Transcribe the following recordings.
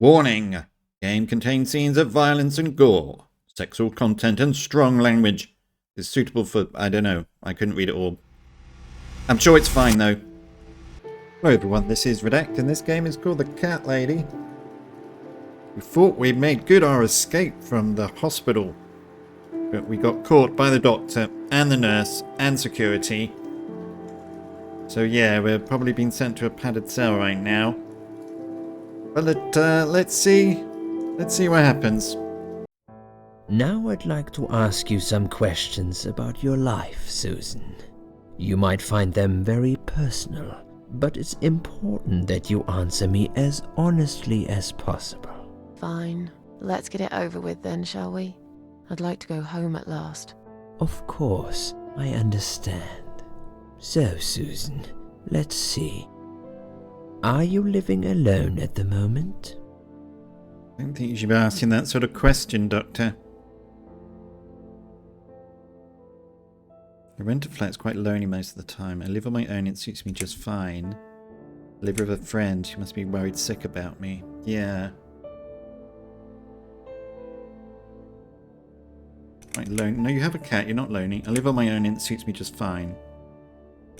Warning! Game contains scenes of violence and gore. Sexual content and strong language is suitable for, I don't know, I couldn't read it all. I'm sure it's fine though. Hello everyone, this is Redact and this game is called The Cat Lady. We thought we'd made good our escape from the hospital, but we got caught by the doctor and the nurse and security. So yeah, we're probably being sent to a padded cell right now. But let's see what happens. Now I'd like to ask you some questions about your life, Susan. You might find them very personal, but it's important that you answer me as honestly as possible. Fine. Let's get it over with then, shall we? I'd like to go home at last. Of course, I understand. So, Susan, let's see. Are you living alone at the moment? I don't think you should be asking that sort of question, Doctor. The rented flat's quite lonely most of the time. I live on my own, it suits me just fine. I live with a friend who must be worried sick about me. Yeah. Quite lonely. No, you have a cat, you're not lonely. I live on my own and it suits me just fine.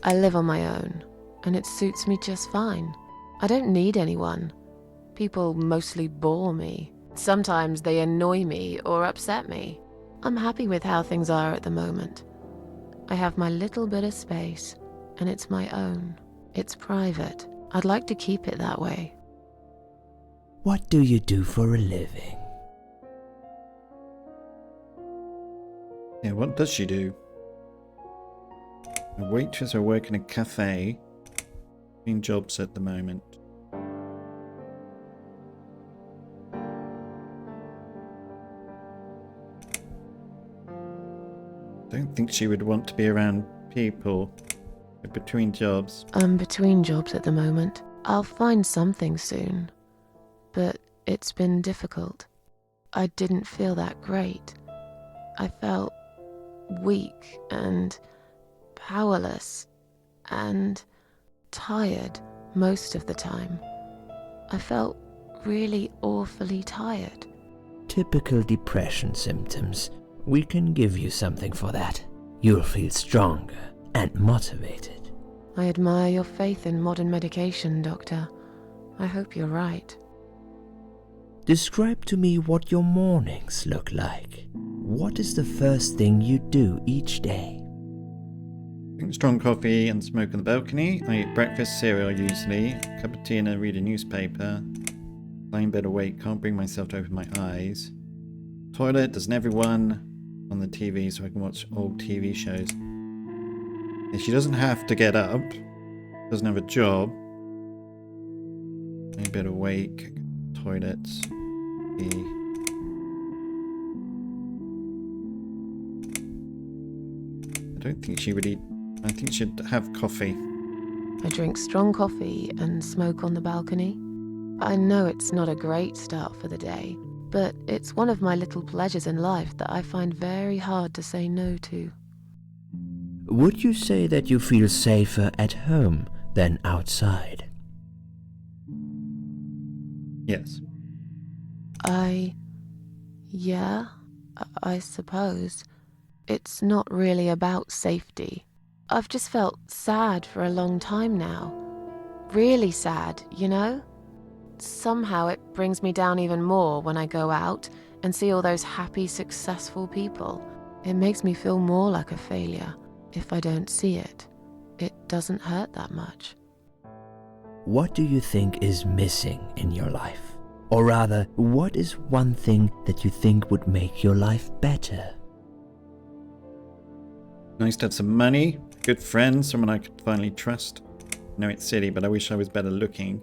I live on my own, and it suits me just fine. I don't need anyone. People mostly bore me. Sometimes they annoy me or upset me. I'm happy with how things are at the moment. I have my little bit of space, and it's my own. It's private. I'd like to keep it that way. What do you do for a living? Yeah, what does she do? A waitress or work in a cafe. Between jobs at the moment. Don't think she would want to be around people. Between jobs. I'm between jobs at the moment. I'll find something soon. But it's been difficult. I didn't feel that great. I felt weak and powerless and tired most of the time. I felt really awfully tired. Typical depression symptoms. We can give you something for that. You'll feel stronger and motivated. I admire your faith in modern medication, Doctor. I hope you're right. Describe to me what your mornings look like. What is the first thing you do each day? Drink strong coffee and smoke on the balcony. I eat breakfast cereal usually. A cup of tea and I read a newspaper. Lie in bed awake, can't bring myself to open my eyes. Toilet, doesn't everyone? On the TV so I can watch old TV shows. And she doesn't have to get up. Doesn't have a job. Lie in bed awake. Toilets. Tea. I don't think she would eat. I think she'd have coffee. I drink strong coffee and smoke on the balcony. I know it's not a great start for the day, but it's one of my little pleasures in life that I find very hard to say no to. Would you say that you feel safer at home than outside? Yes. Yeah, I suppose. It's not really about safety. I've just felt sad for a long time now. Really sad, you know? Somehow it brings me down even more when I go out and see all those happy, successful people. It makes me feel more like a failure. If I don't see it, it doesn't hurt that much. What do you think is missing in your life? Or rather, what is one thing that you think would make your life better? Nice to have some money. Good friends. Someone I could finally trust. I know it's silly, but I wish I was better looking.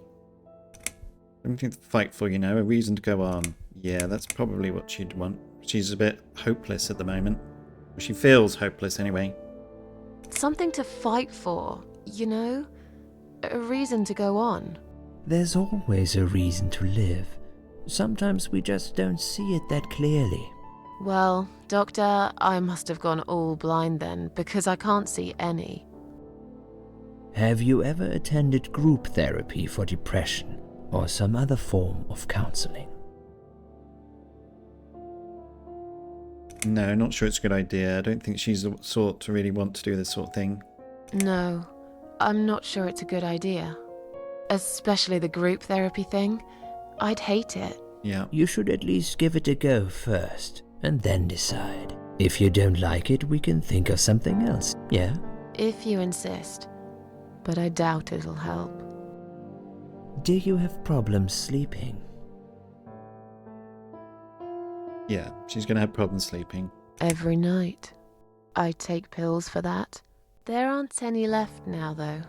Something to fight for, you know. A reason to go on. Yeah, that's probably what she'd want. She's a bit hopeless at the moment. Well, she feels hopeless anyway. Something to fight for, you know? A reason to go on. There's always a reason to live. Sometimes we just don't see it that clearly. Well, Doctor, I must have gone all blind then, because I can't see any. Have you ever attended group therapy for depression? or some other form of counseling? No, not sure it's a good idea. I don't think she's the sort to really want to do this sort of thing. No, I'm not sure it's a good idea. Especially the group therapy thing. I'd hate it. Yeah. You should at least give it a go first, and then decide. If you don't like it, we can think of something else, yeah? If you insist. But I doubt it'll help. Do you have problems sleeping? Yeah, she's going to have problems sleeping. Every night. I take pills for that. There aren't any left now, though.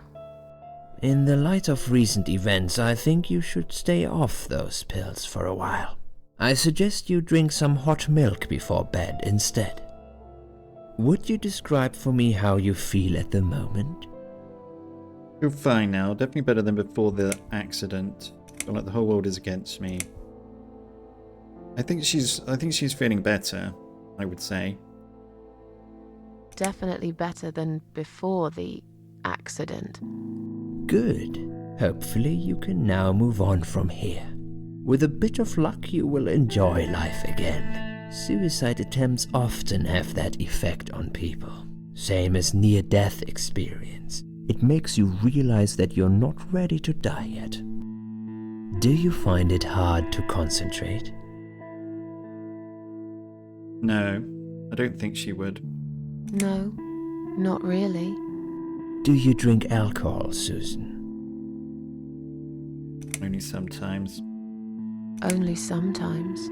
In the light of recent events, I think you should stay off those pills for a while. I suggest you drink some hot milk before bed instead. Would you describe for me how you feel at the moment? Feel fine now, definitely better than before the accident. Feel like the whole world is against me. I think she's feeling better, I would say. Definitely better than before the accident. Good. Hopefully you can now move on from here. With a bit of luck, you will enjoy life again. Suicide attempts often have that effect on people. Same as near-death experience. It makes you realize that you're not ready to die yet. Do you find it hard to concentrate? No, I don't think she would. No, not really. Do you drink alcohol, Susan? Only sometimes. Only sometimes.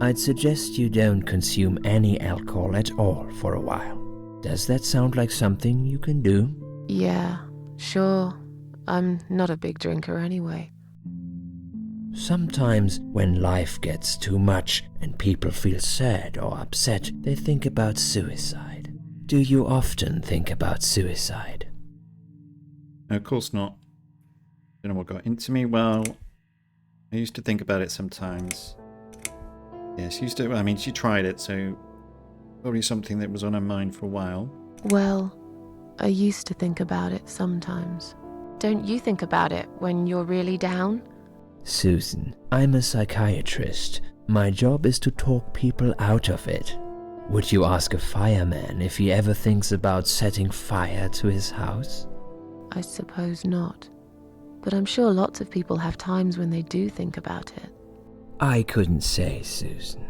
I'd suggest you don't consume any alcohol at all for a while. Does that sound like something you can do? Yeah, sure. I'm not a big drinker anyway. Sometimes when life gets too much and people feel sad or upset, they think about suicide. Do you often think about suicide? No, of course not. Don't know what got into me. Well, I used to think about it sometimes. Yeah, she tried it, so probably something that was on her mind for a while. Well, I used to think about it sometimes. Don't you think about it when you're really down? Susan, I'm a psychiatrist. My job is to talk people out of it. Would you ask a fireman if he ever thinks about setting fire to his house? I suppose not. But I'm sure lots of people have times when they do think about it. I couldn't say, Susan.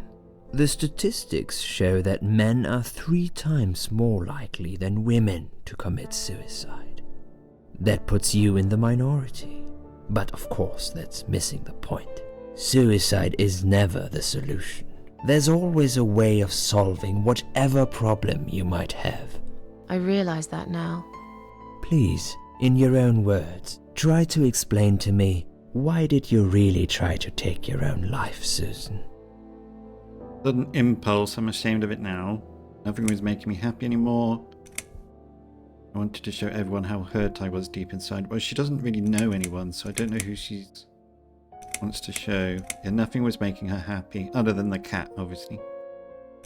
The statistics show that men are 3 times more likely than women to commit suicide. That puts you in the minority. But of course, that's missing the point. Suicide is never the solution. There's always a way of solving whatever problem you might have. I realize that now. Please, in your own words, try to explain to me, why did you really try to take your own life, Susan? Sudden impulse, I'm ashamed of it now. Nothing was making me happy anymore. I wanted to show everyone how hurt I was deep inside. Well, she doesn't really know anyone, so I don't know who she wants to show. Yeah, nothing was making her happy, other than the cat, obviously.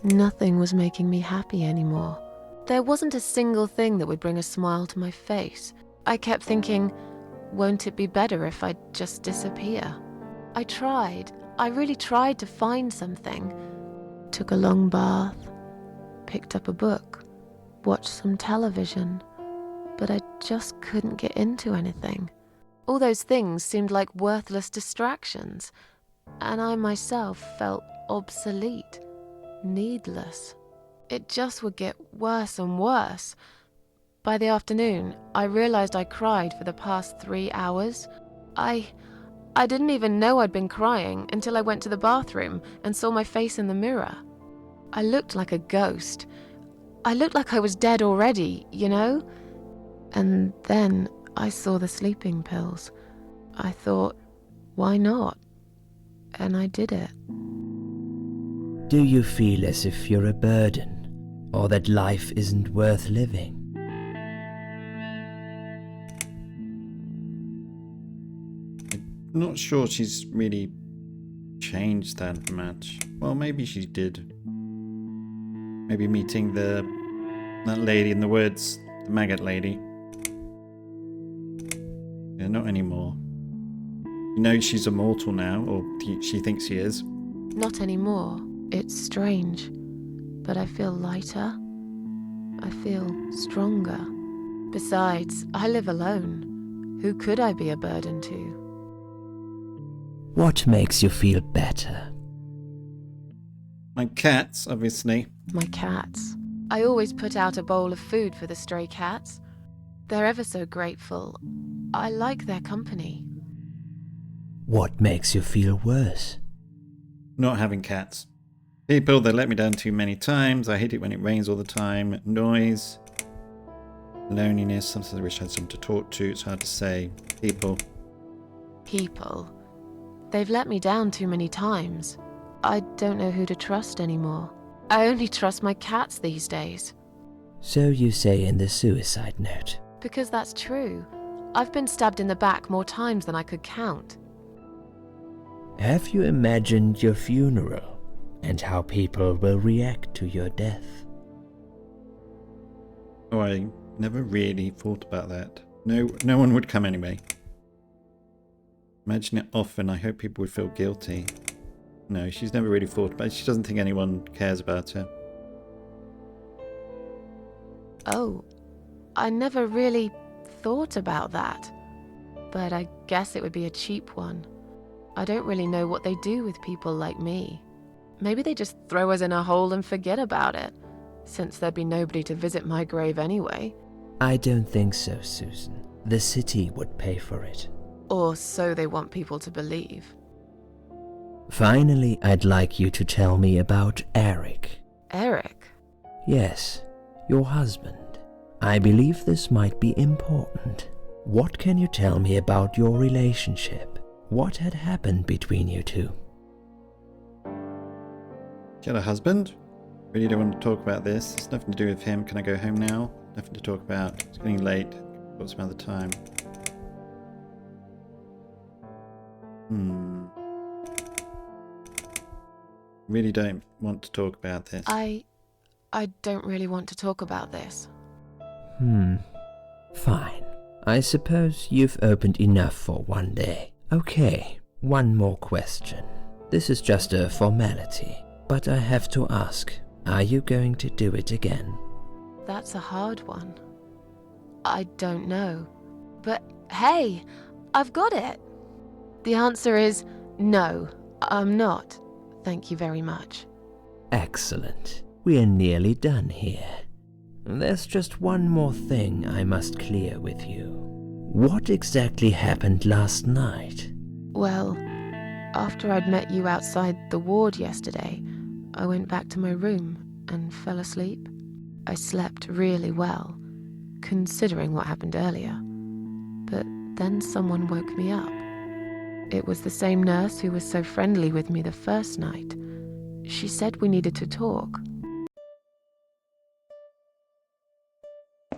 Nothing was making me happy anymore. There wasn't a single thing that would bring a smile to my face. I kept thinking, won't it be better if I just disappear? I tried. I really tried to find something. Took a long bath, picked up a book, watched some television, but I just couldn't get into anything. All those things seemed like worthless distractions, and I myself felt obsolete, needless. It just would get worse and worse. By the afternoon, I realized I cried for the past 3 hours. I didn't even know I'd been crying until I went to the bathroom and saw my face in the mirror. I looked like a ghost. I looked like I was dead already, you know? And then I saw the sleeping pills. I thought, why not? And I did it. Do you feel as if you're a burden, or that life isn't worth living? I'm not sure she's really changed that much. Well, maybe she did. Maybe meeting that lady in the woods, the maggot lady. Yeah, not anymore. You know she's immortal now, or she thinks she is. Not anymore. It's strange. But I feel lighter. I feel stronger. Besides, I live alone. Who could I be a burden to? What makes you feel better? My cats, obviously. My cats. I always put out a bowl of food for the stray cats. They're ever so grateful. I like their company. What makes you feel worse? Not having cats. People, they let me down too many times. I hate it when it rains all the time. Noise. Loneliness. Sometimes I wish I had someone to talk to. It's hard to say. People. People. They've let me down too many times. I don't know who to trust anymore. I only trust my cats these days. So you say in the suicide note. Because that's true. I've been stabbed in the back more times than I could count. Have you imagined your funeral and how people will react to your death? Oh, I never really thought about that. No one would come anyway. Imagine it often. I hope people would feel guilty. No, she's never really thought about it. She doesn't think anyone cares about her. Oh, I never really thought about that. But I guess it would be a cheap one. I don't really know what they do with people like me. Maybe they just throw us in a hole and forget about it, since there'd be nobody to visit my grave anyway. I don't think so, Susan. The city would pay for it. Or so they want people to believe. Finally, I'd like you to tell me about Eric. Eric? Yes, your husband. I believe this might be important. What can you tell me about your relationship? What had happened between you two? She had a husband? Really don't want to talk about this. It's nothing to do with him. Can I go home now? Nothing to talk about. It's getting late. Got some other time. Really don't want to talk about this. I don't really want to talk about this. Fine. I suppose you've opened enough for one day. Okay, one more question. This is just a formality, but I have to ask, are you going to do it again? That's a hard one. I don't know. But hey, I've got it. The answer is no, I'm not. Thank you very much. Excellent. We're nearly done here. There's just one more thing I must clear with you. What exactly happened last night? Well, after I'd met you outside the ward yesterday, I went back to my room and fell asleep. I slept really well, considering what happened earlier. But then someone woke me up. It was the same nurse who was so friendly with me the first night. She said we needed to talk.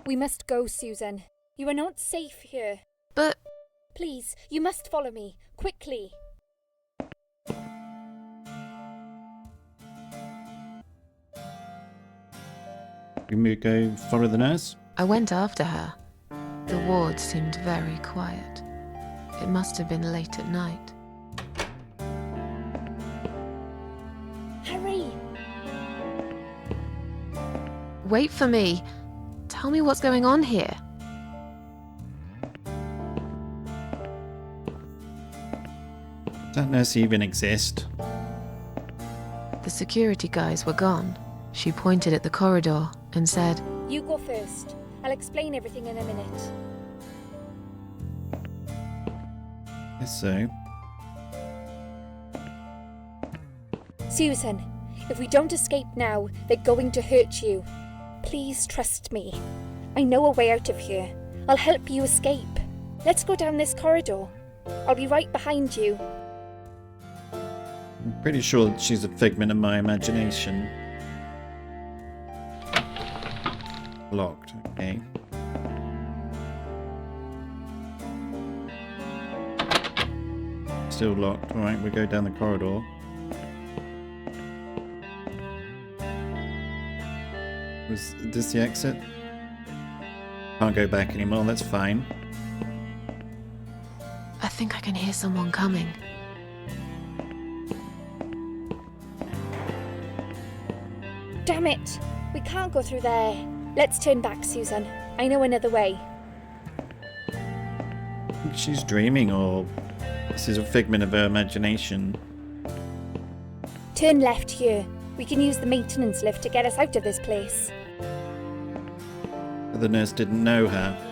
We must go, Susan. You are not safe here. But Please, you must follow me, quickly. We go follow the nurse? I went after her. The ward seemed very quiet. It must have been late at night. Hurry! Wait for me. Tell me what's going on here. Does that nurse even exist? The security guys were gone. She pointed at the corridor and said, You go first. I'll explain everything in a minute. Guess so. Susan, if we don't escape now, they're going to hurt you. Please trust me. I know a way out of here. I'll help you escape. Let's go down this corridor. I'll be right behind you. I'm pretty sure that she's a figment of my imagination. Locked, okay. Still locked. Alright, we'll go down the corridor. Was this the exit? Can't go back anymore, that's fine. I think I can hear someone coming. Damn it! We can't go through there. Let's turn back, Susan. I know another way. I think she's dreaming, or this is a figment of her imagination. Turn left here. We can use the maintenance lift to get us out of this place. The nurse didn't know her.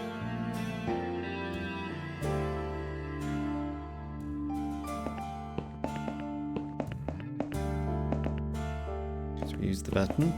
So we use the button.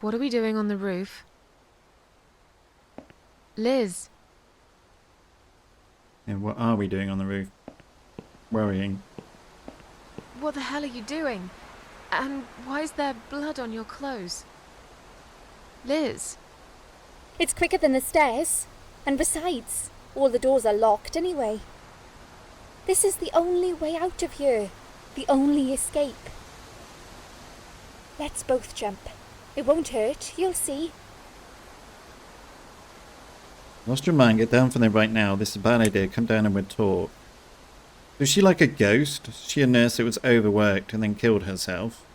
What are we doing on the roof? Liz, And what are we doing on the roof? Worrying. what the hell are you doing? And why is there blood on your clothes? Liz, It's quicker than the stairs. And besides, all the doors are locked anyway. This is the only way out of here. The only escape. Let's both jump. It won't hurt, you'll see. Lost your mind, get down from there right now. This is a bad idea. Come down and we'll talk. Was she like a ghost? Is she a nurse that was overworked and then killed herself?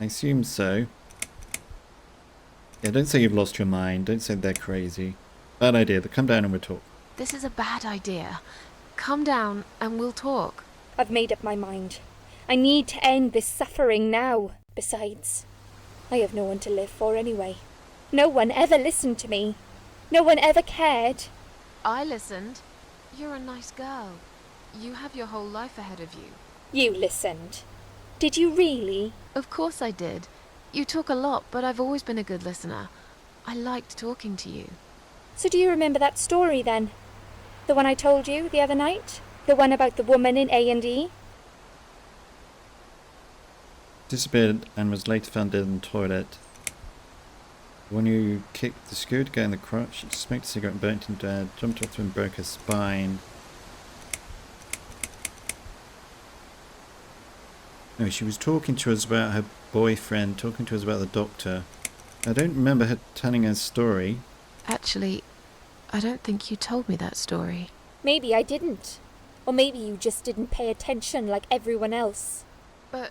I assume so. Yeah, don't say you've lost your mind. Don't say they're crazy. Bad idea. Come down and we'll talk. this is a bad idea. Come down and we'll talk. I've made up my mind. I need to end this suffering now. Besides, I have no one to live for anyway. No one ever listened to me. No one ever cared. I listened. You're a nice girl. You have your whole life ahead of you. You listened. Did you really? Of course I did. You talk a lot, but I've always been a good listener. I liked talking to you. So do you remember that story then? The one I told you the other night? The one about the woman in A&E? Disappeared and was later found dead in the toilet. The one who kicked the security guy in the crotch, smoked a cigarette and burnt him dead, jumped off and broke her spine. No, she was talking to us about her boyfriend, talking to us about the doctor. I don't remember her telling her story. Actually, I don't think you told me that story. Maybe I didn't. Or maybe you just didn't pay attention like everyone else. But,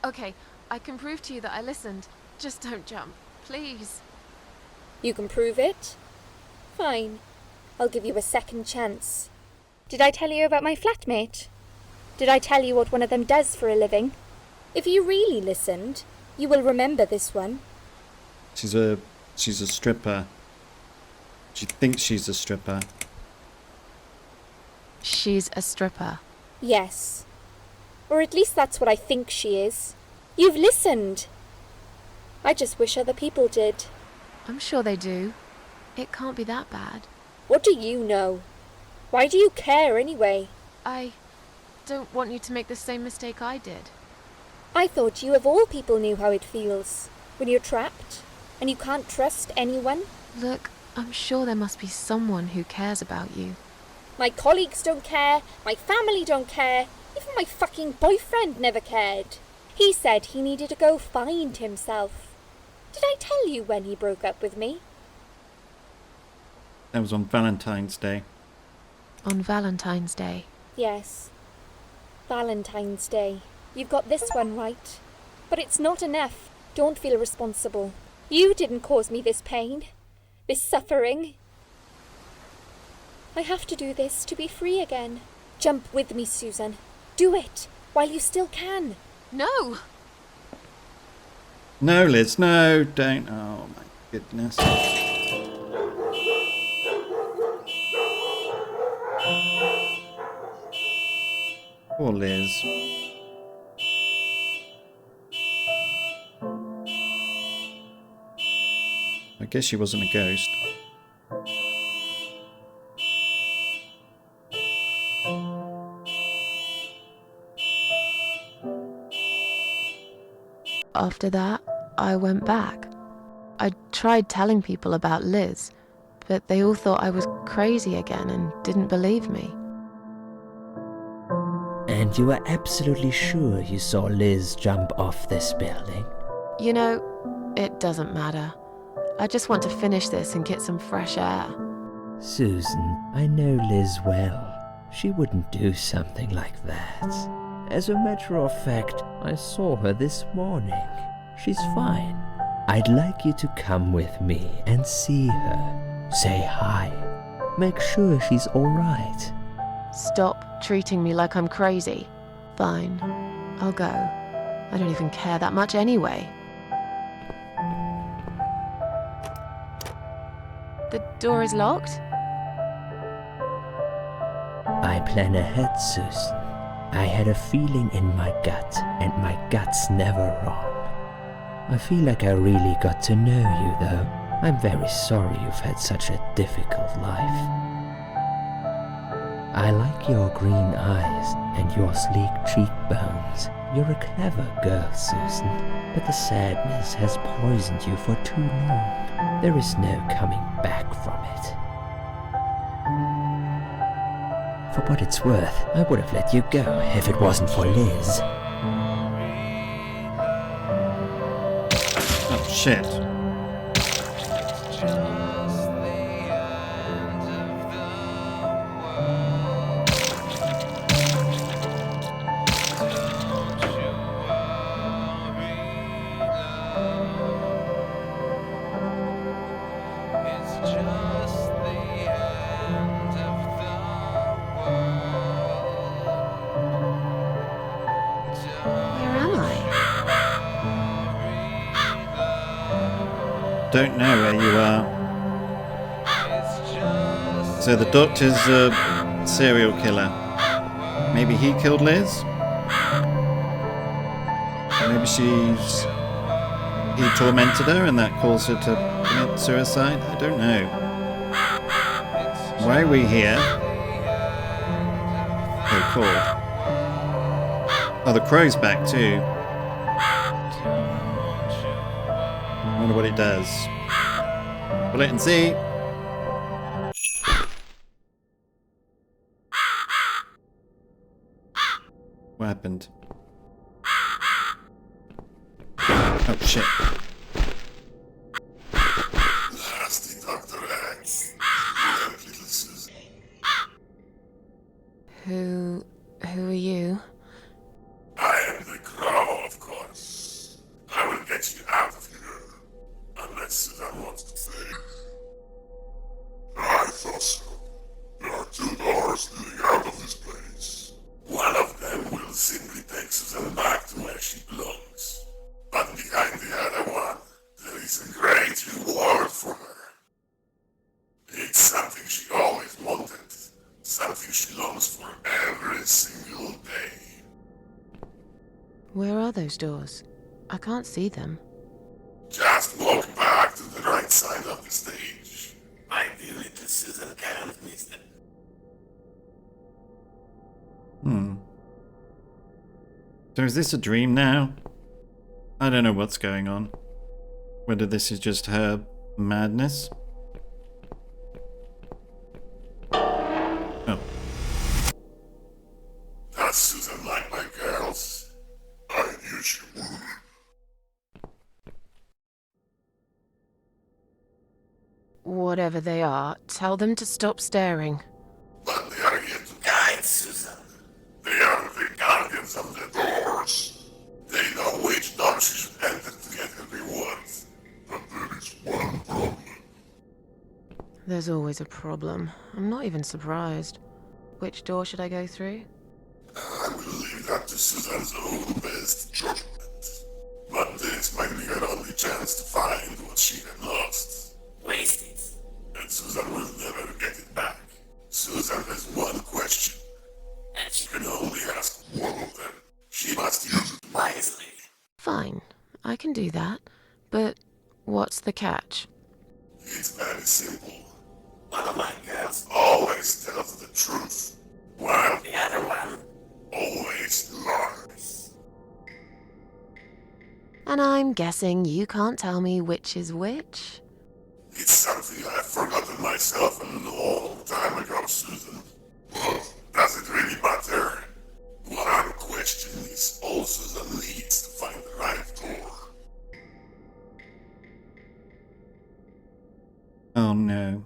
okay, I can prove to you that I listened. Just don't jump, please. You can prove it? Fine. I'll give you a second chance. Did I tell you about my flatmate? Did I tell you what one of them does for a living? If you really listened, you will remember this one. She's a stripper. She thinks she's a stripper. She's a stripper. Yes. Or at least that's what I think she is. You've listened. I just wish other people did. I'm sure they do. It can't be that bad. What do you know? Why do you care anyway? I don't want you to make the same mistake I did. I thought you of all people knew how it feels when you're trapped and you can't trust anyone. Look, I'm sure there must be someone who cares about you. My colleagues don't care, my family don't care, even my fucking boyfriend never cared. He said he needed to go find himself. Did I tell you when he broke up with me? That was on Valentine's Day. On Valentine's Day. Yes. Valentine's Day. You've got this one right. But it's not enough. Don't feel responsible. You didn't cause me this pain. This suffering. I have to do this to be free again. Jump with me, Susan. Do it while you still can. No! No, Liz, no, don't. Oh my goodness. Poor Liz. I guess she wasn't a ghost. After that, I went back. I tried telling people about Liz, but they all thought I was crazy again and didn't believe me. And you are absolutely sure you saw Liz jump off this building? You know, it doesn't matter. I just want to finish this and get some fresh air. Susan, I know Liz well. She wouldn't do something like that. As a matter of fact, I saw her this morning. She's fine. I'd like you to come with me and see her. Say hi. Make sure she's alright. Stop treating me like I'm crazy. Fine, I'll go. I don't even care that much anyway. The door is locked? I plan ahead, Susan. I had a feeling in my gut, and my gut's never wrong. I feel like I really got to know you, though. I'm very sorry you've had such a difficult life. I like your green eyes and your sleek cheekbones. You're a clever girl, Susan, but the sadness has poisoned you for too long. There is no coming back from it. For what it's worth, I would have let you go if it wasn't for Liz. Oh, shit. Where am I? Don't know where you are. So the doctor's a serial killer. Maybe he killed Liz? Maybe he tormented her and that caused her to commit suicide? I don't know. Why are we here? Oh, cool. Oh, the crow's back too. Wonder what it does. We'll wait and see. What happened? Oh shit. Nasty Dr. X. Little Susan. Who are you? I am the Crow, of course. I will get you out of here. Unless Susan wants to stay. I thought so. There are two doors leading out of this place. One of them will simply take Susan back to where she belongs. But behind the other one, there is a great reward for her. It's something she always wanted. Something she longs for every single day. Where are those doors? I can't see them. Just walk back to the right side of the stage. Ideally, the Susan can't miss them. So is this a dream now? I don't know what's going on. Whether this is just her madness? Oh. That's Susan like my girls. I knew she would. Whatever they are, tell them to stop staring. But they are here to guide Susan. They are the guardians of the doors. They know which door she should enter to get her rewards. But there is one problem. There's always a problem. I'm not even surprised. Which door should I go through? I will leave that to Susan's own best judgment. But this might be her only chance to find what she had lost. Waste it. And Susan will never get it back. Susan has one question. And she can only ask one of them. She must use it wisely. Fine, I can do that. But what's the catch? It's very simple. One of my girls always tells the truth, while the other one always lies. And I'm guessing you can't tell me which is which? It's something I've forgotten myself a long time ago, Susan. But does it really matter? One question is also the leads to find the right door. Oh no.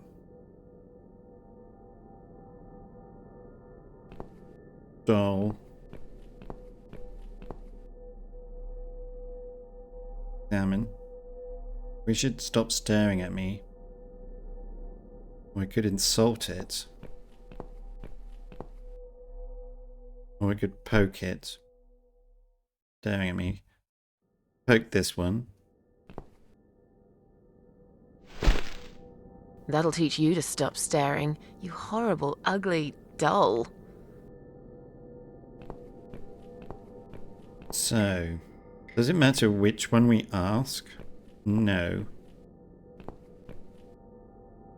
Doll. Salmon. We should stop staring at me. Or I could insult it. Or I could poke it. Staring at me. Poke this one. That'll teach you to stop staring, you horrible, ugly doll. So, does it matter which one we ask? No.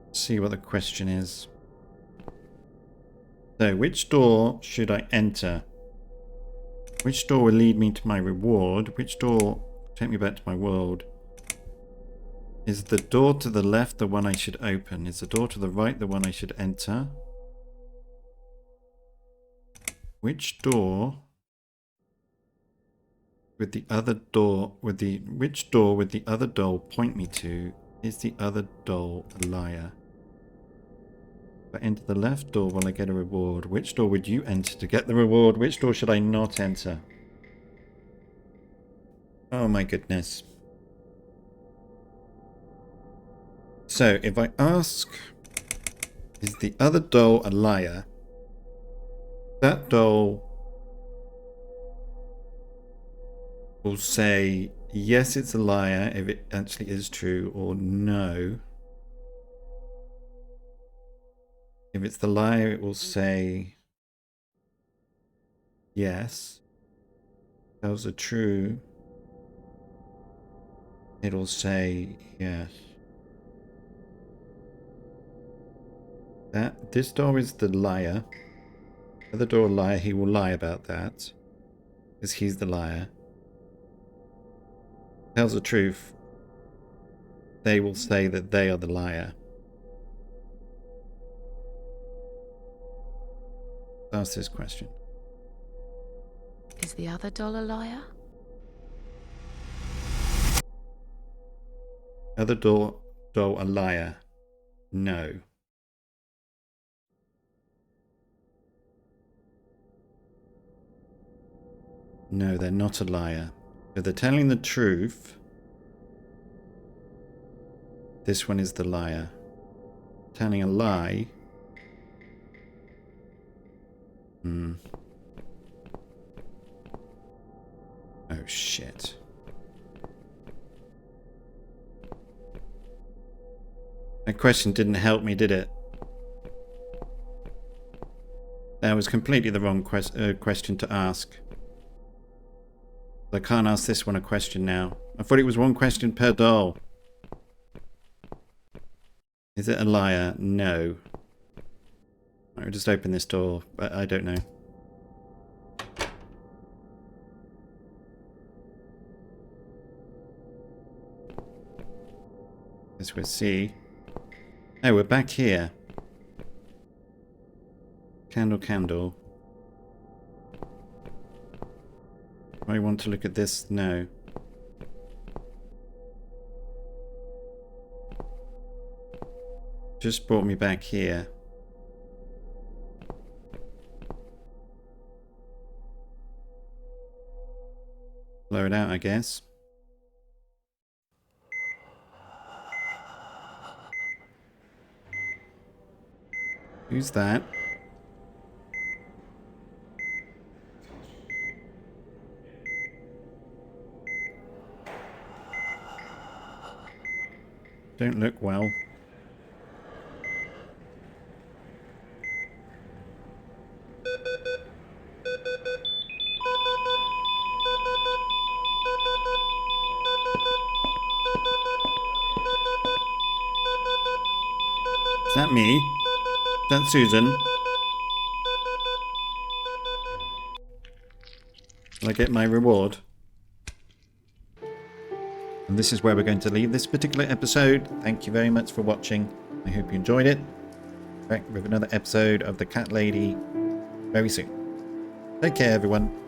Let's see what the question is. So, which door should I enter? Which door will lead me to my reward? Which door will take me back to my world? Is the door to the left the one I should open? Is the door to the right the one I should enter? Which door with the other door which door would the other doll point me to? Is the other doll a liar? If I enter the left door, will I get a reward? Which door would you enter to get the reward? Which door should I not enter? Oh my goodness. So, if I ask, is the other doll a liar? That doll will say, yes, it's a liar if it actually is true, or no. If it's the liar, it will say, yes. If those are true, it'll say, yes. This door is the liar. The other door liar, he will lie about that. Because he's the liar. Tells the truth, they will say that they are the liar. Ask this question. Is the other doll a liar? Other doll a liar? No. No, they're not a liar. If they're telling the truth, this one is the liar. Telling a lie. Oh shit. That question didn't help me, did it? That was completely the wrong question to ask. I can't ask this one a question now. I thought it was one question per doll. Is it a liar? No. I'll just open this door, but I don't know. Guess we'll see. Oh, we're back here. Candle, candle. Do I want to look at this? No. Just brought me back here. Blow it out, I guess. Who's that? Don't look well. Is that me? Is that Susan? Will I get my reward? And this is where we're going to leave this particular episode. Thank you very much for watching. I hope you enjoyed it. Back with another episode of The Cat Lady very soon. Take care, everyone.